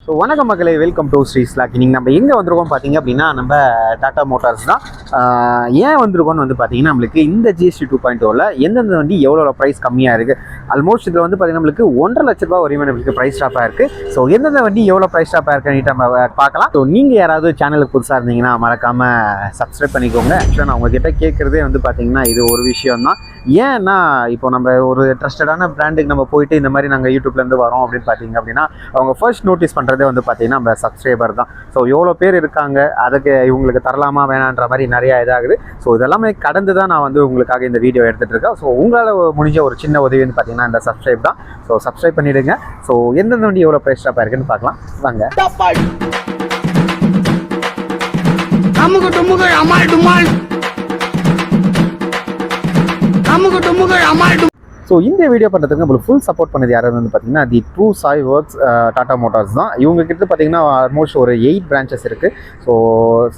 So வணக்கம் மக்களே, welcome to Sri slack. இன்னைக்கு நம்ம எங்கே வந்திருக்கோம் பார்த்தீங்க அப்படின்னா நம்ம டாடா மோட்டார்ஸ் தான். ஏன் வந்திருக்கோன்னு வந்து பார்த்தீங்கன்னா நம்மளுக்கு இந்த ஜிஎஸ்டி 2.0ல எந்தெந்த வண்டி எவ்வளோ ப்ரைஸ் கம்மியாக இருக்குது. ஆல்மோஸ்ட் இதில் வந்து பார்த்தீங்கன்னா நம்மளுக்கு 1.5 லட்ச ரூபா வரையும் நம்மளுக்கு ப்ரைஸ் ஸ்டாப்பாக இருக்குது. ஸோ எந்தெந்த வண்டி எவ்வளோ ப்ரைஸ் ஸ்டாப்பாக இருக்குன்னு நம்ம பார்க்கலாம். ஸோ நீங்கள் யாராவது சேனலுக்கு புதுசாக இருந்தீங்கன்னா மறக்காமல் சப்ஸ்கிரைப் பண்ணிக்கோங்க. ஆக்சுவலாக நான் உங்ககிட்ட கேட்குறதே வந்து பார்த்தீங்கன்னா இது ஒரு விஷயம் தான். ஏன்னா இப்போ நம்ம ஒரு ட்ரஸ்டடான பிராண்டுக்கு நம்ம போயிட்டு இந்த மாதிரி நாங்கள் யூடியூப்லேருந்து வரோம் அப்படின்னு பார்த்தீங்க அப்படின்னா அவங்க ஃபர்ஸ்ட் நோட்டீஸ் பண்ணுறதே வந்து பார்த்தீங்கன்னா நம்ம சப்ஸ்கிரைபர் தான். ஸோ எவ்வளோ பேர் இருக்காங்க, அதுக்கு இவங்களுக்கு தரலாமா வேணான்ற மாதிரி நிறையா இதாகுது. ஸோ இதெல்லாமே கடந்து தான் நான் வந்து உங்களுக்காக இந்த வீடியோ எடுத்துகிட்டு இருக்கேன். ஸோ உங்களால் முடிஞ்ச ஒரு சின்ன உதவி வந்து பார்த்தீங்கன்னா இந்த சப்ஸ்கிரைப் தான். ஸோ சப்ஸ்கிரைப் பண்ணிவிடுங்க. ஸோ எந்தெந்த வண்டி எவ்வளோ ப்ரைஸ் ஸ்டாப்பாக இருக்குன்னு பார்க்கலாம் வாங்க. ஸோ இந்த வீடியோ பண்ணுறதுக்கு நம்மளுக்கு ஃபுல் சப்போர்ட் பண்ணது யாராவது வந்து பார்த்தீங்கன்னா தி true Sai works Tata Motors தான். இவங்க கிட்ட பார்த்தீங்கன்னா ஆல்மோஸ்ட் ஒரு 8 பிரான்ச்சஸ் இருக்குது. So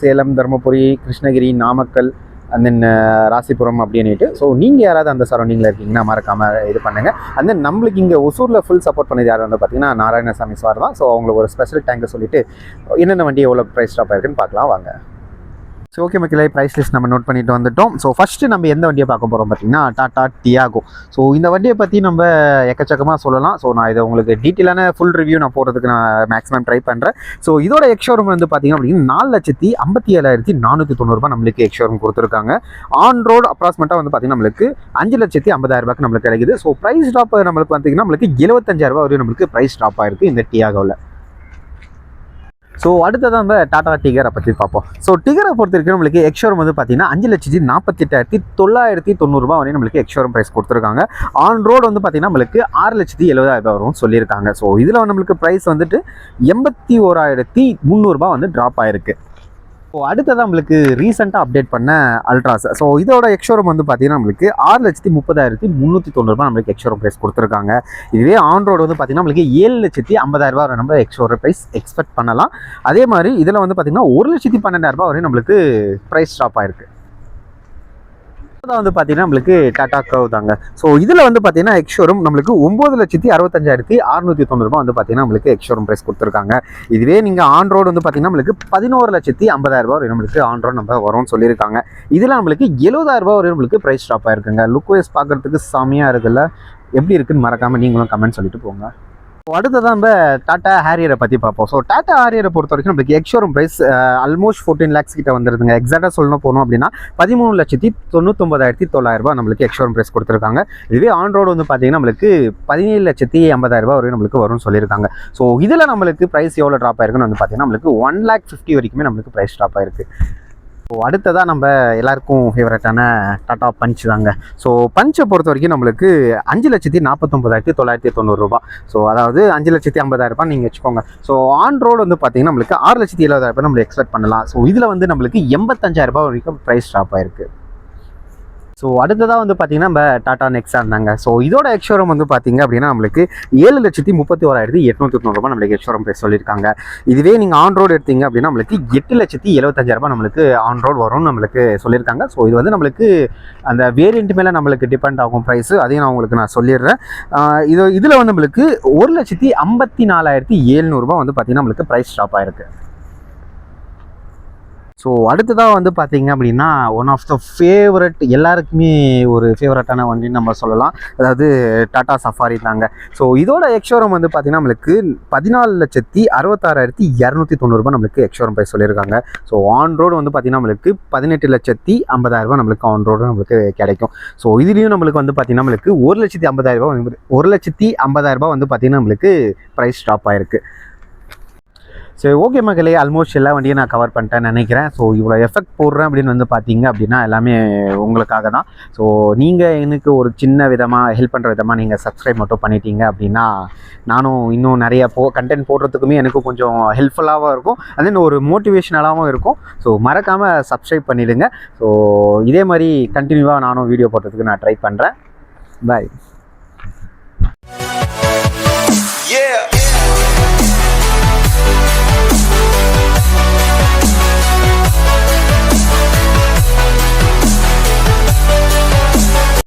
Salem, Dharmapuri, Krishnagiri, Namakkal and then Rasipuram அப்படின்னுட்டு. ஸோ நீங்கள் யாராவது அந்த சரௌண்டிங்கில் இருக்கீங்கன்னா மறக்காமல் இது பண்ணுங்கள். அண்ட் தென் நம்மளுக்கு இங்கே ஒசூரில் ஃபுல் சப்போர்ட் பண்ணது யாராவது வந்து பார்த்தீங்கன்னா நாராயணசாமி சார் தான். ஸோ அவங்களுக்கு ஒரு ஸ்பெஷல் டேங்கை சொல்லிவிட்டு என்னென்ன வண்டி எவ்வளோ ப்ரைஸ் ஸ்டாப் ஆயிருக்குன்னு பார்க்கலாம் வாங்க. ஸோ ஓகே மக்களே, ப்ரைஸ் லிஸ்ட் நம்ம நோட் பண்ணிட்டு வந்துட்டோம். ஸோ ஃபஸ்ட்டு நம்ம எந்த வண்டியை பார்க்க போகிறோம் பார்த்தீங்கன்னா டாடா டியாகோ. ஸோ இந்த வண்டியை பற்றி நம்ம எக்கச்சக்கமாக சொல்லலாம். ஸோ நான் இதை உங்களுக்கு டீட்டெயிலான ஃபுல் ரிவ்யூ நான் போடுறதுக்கு நான் மேக்ஸிமம் ட்ரை பண்ணுறேன். ஸோ இதோட எக்ஷோரூம் வந்து பார்த்தீங்க அப்படின்னா 4,57,490 ரூபாய் நம்மளுக்கு எக்ஷோரூம் கொடுத்துருக்காங்க. ஆன் ரோடு அப்ராக்சிமேட்டாக வந்து பார்த்தீங்கன்னா நம்மளுக்கு 5,50,000 ரூபாய்க்கு நம்மளுக்கு கிடைக்குது. ஸோ ப்ரைஸ் ட்ராப் நம்மளுக்கு பார்த்தீங்கன்னா நம்மளுக்கு 75,000 ரூபாய் வரையும் நம்மளுக்கு ப்ரைஸ் ட்ராப் ஆயிருக்கு இந்த டியாகோவில். ஸோ அடுத்ததான் நம்ம டாடா டிகரை பற்றி பார்ப்போம். ஸோ டிகரை பொறுத்த வரைக்கும் நம்மளுக்கு எக்ஷோரூம் வந்து பார்த்தீங்கன்னா 5,48,990 ரூபாய் வரையும் நம்மளுக்கு எக்ஷோரூம் ப்ரைஸ் கொடுத்துருக்காங்க. ஆன் ரோடு வந்து பார்த்தீங்கன்னா நம்மளுக்கு 6,70,000 வரும் சொல்லியிருக்காங்க. ஸோ இதில் நம்மளுக்கு ப்ரைஸ் வந்துட்டு 81,300 ரூபாய் வந்து ட்ராப் ஆயிருக்கு. ஸோ அடுத்ததான் நம்மளுக்கு ரீசெண்டாக அப்டேட் பண்ண அல்ட்ராஸ். ஸோ இதோட எக்ஷோரூம் வந்து பார்த்தீங்கன்னா நம்மளுக்கு 6,30,390 ரூபாய் நம்மளுக்கு எக்ஷோரூம் ப்ரைஸ் கொடுத்துருக்காங்க. இதுவே ஆன் ரோடு வந்து பார்த்தீங்கன்னா நம்மளுக்கு 7,50,000 ரூபாய் நம்ம எக்ஷோரூம் ப்ரைஸ் எக்ஸ்பெக்ட் பண்ணலாம். அதே மாதிரி இதில் வந்து பார்த்தீங்கன்னா 1,12,000 ரூபாய் வரையும் நம்மளுக்கு ப்ரைஸ் ஸ்டாப் ஆயிருக்கு. வந்து பார்த்தீங்கன்னா நம்மளுக்கு டாடா கர்வ் தாங்க. ஸோ இதில் வந்து பார்த்தீங்கன்னா எக்ஷோரூம் நம்மளுக்கு 9,65,690 ரூபாய் வந்து பார்த்தீங்கன்னா நம்மளுக்கு எக்ஷோரூம் ப்ரைஸ் கொடுத்துருக்காங்க. இதுவே நீங்கள் ஆன் ரோடு வந்து பார்த்தீங்கன்னா நம்மளுக்கு 11,50,000 ரூபாய் நம்மளுக்கு ஆன் ரோடு நம்ம வரும்னு சொல்லியிருக்காங்க. இதில் நம்மளுக்கு 70,000 ரூபாய் வரையும் நம்மளுக்கு ப்ரைஸ் ஸ்டாப் ஆயிருக்குங்க. லுக் வைஸ் பார்க்குறதுக்கு செம்மையாக இருக்குல்ல, எப்படி இருக்குன்னு மறக்காமல் நீங்களும் கமெண்ட் சொல்லிட்டு போங்க. அடுத்ததான் நம்ம டாடா ஹேரியரை பற்றி பார்ப்போம். ஸோ டாடா ஹேரியரை பொறுத்த வரைக்கும் நம்மளுக்கு எக்ஷோரூம் ப்ரைஸ் ஆல்மோஸ்ட் 14 lakhs கிட்ட வந்துருதுங்க. எக்ஸாக்டாக சொல்லணும் போனோம் அப்படின்னா 13,99,900 ரூபாய் நம்மளுக்கு எக்ஷோரூம் ப்ரைஸ் கொடுத்துருக்காங்க. இதுவே ஆன் ரோடு வந்து பார்த்தீங்கன்னா நம்மளுக்கு 17,50,000 ரூபாய் வரையும் நம்மளுக்கு வரும்னு சொல்லியிருக்காங்க. ஸோ இதில் நம்மளுக்கு ப்ரைஸ் எவ்வளோ ட்ராப் ஆயிருக்குன்னு வந்து பார்த்தீங்கன்னா நம்மளுக்கு 1,50,000 வரைக்குமே நம்மளுக்கு ப்ரைஸ் ட்ராப் ஆயிருக்கு. ஸோ அடுத்ததாக நம்ம எல்லாருக்கும் ஃபேவரட்டான டாடா பஞ்ச் தாங்க. ஸோ பஞ்சை பொறுத்த வரைக்கும் நம்மளுக்கு 5,49,990 ரூபாய். ஸோ அதாவது 5,50,000 ரூபாய் நீங்கள் வச்சுக்கோங்க. ஸோ ஆன் ரோடு வந்து பார்த்தீங்கன்னா நம்மளுக்கு 6,70,000 ரூபாய் நம்மளுக்கு எக்ஸ்பெக்ட் பண்ணலாம். ஸோ இதில் வந்து நம்மளுக்கு 85,000 ரூபாய் வரைக்கும் ப்ரைஸ் ட்ராப் ஆயிருக்கு. ஸோ அடுத்ததாக வந்து பார்த்தீங்கன்னா நம்ம டாடா நெக்ஸா இருந்தாங்க. ஸோ இதோட எக்ஷோரூம் வந்து பார்த்தீங்க அப்படின்னா நம்மளுக்கு 7,31,890 ரூபாய் நம்மளுக்கு எக்ஷோரூம் ப்ரைஸ் சொல்லியிருக்காங்க. இதுவே நீங்கள் ஆன் ரோடு எடுத்தீங்க அப்படின்னா நம்மளுக்கு 8,75,000 ரூபாய் நம்மளுக்கு ஆன் ரோடு வரும்னு நம்மளுக்கு சொல்லியிருக்காங்க. ஸோ இது வந்து நம்மளுக்கு அந்த வேரியண்ட் மேலே நம்மளுக்கு டிபெண்ட் ஆகும் ப்ரைஸு, அதையும் நான் உங்களுக்கு நான் சொல்லிடுறேன். இதில் வந்து நம்மளுக்கு 1,54,700 ரூபாய் வந்து பார்த்தீங்கன்னா நம்மளுக்கு ப்ரைஸ் ஸ்டாப் ஆயிருக்கு. ஸோ அடுத்ததாக வந்து பார்த்தீங்க அப்படின்னா ஒன் ஆஃப் த ஃபேவரட், எல்லாருக்குமே ஒரு ஃபேவரட்டான வண்டின்னு நம்ம சொல்லலாம். அதாவது டாடா சஃபாரி தாங்க. ஸோ இதோட எக்ஷோரூம் வந்து பார்த்தீங்கன்னா நம்மளுக்கு 14,66,290 ரூபாய் நம்மளுக்கு எக்ஷோரூம் ப்ரைஸ் சொல்லியிருக்காங்க. ஸோ ஆன் ரோடு வந்து பார்த்தீங்கன்னா நம்மளுக்கு 18,50,000 ரூபாய் நம்மளுக்கு ஆன் ரோடு நம்மளுக்கு கிடைக்கும். ஸோ இதுலேயும் நம்மளுக்கு வந்து பார்த்தீங்கன்னா நம்மளுக்கு 1,50,000 ரூபாய் வந்து பார்த்தீங்கன்னா நம்மளுக்கு ப்ரைஸ் ஸ்டாப் ஆயிருக்கு. சரி ஓகே மக்களே, ஆல்மோஸ்ட் எல்லா வண்டியும் நான் கவர் பண்ணிட்டேன்னு நினைக்கிறேன். ஸோ இவ்வளோ எஃபெக்ட் போடுறேன் அப்படின்னு வந்து பார்த்தீங்க அப்படின்னா எல்லாமே உங்களுக்காக தான். ஸோ நீங்கள் எனக்கு ஒரு சின்ன விதமாக ஹெல்ப் பண்ணுற விதமாக நீங்கள் சப்ஸ்கிரைப் மட்டும் பண்ணிட்டீங்க அப்படின்னா நானும் இன்னும் நிறைய கண்டென்ட் போடுறதுக்குமே எனக்கு கொஞ்சம் ஹெல்ப்ஃபுல்லாகவும் இருக்கும், அது ஒரு மோட்டிவேஷனலாகவும் இருக்கும். ஸோ மறக்காமல் சப்ஸ்கிரைப் பண்ணிவிடுங்க. ஸோ இதே மாதிரி கண்டினியூவாக நானும் வீடியோ போடுறதுக்கு நான் ட்ரை பண்ணுறேன். பாய்.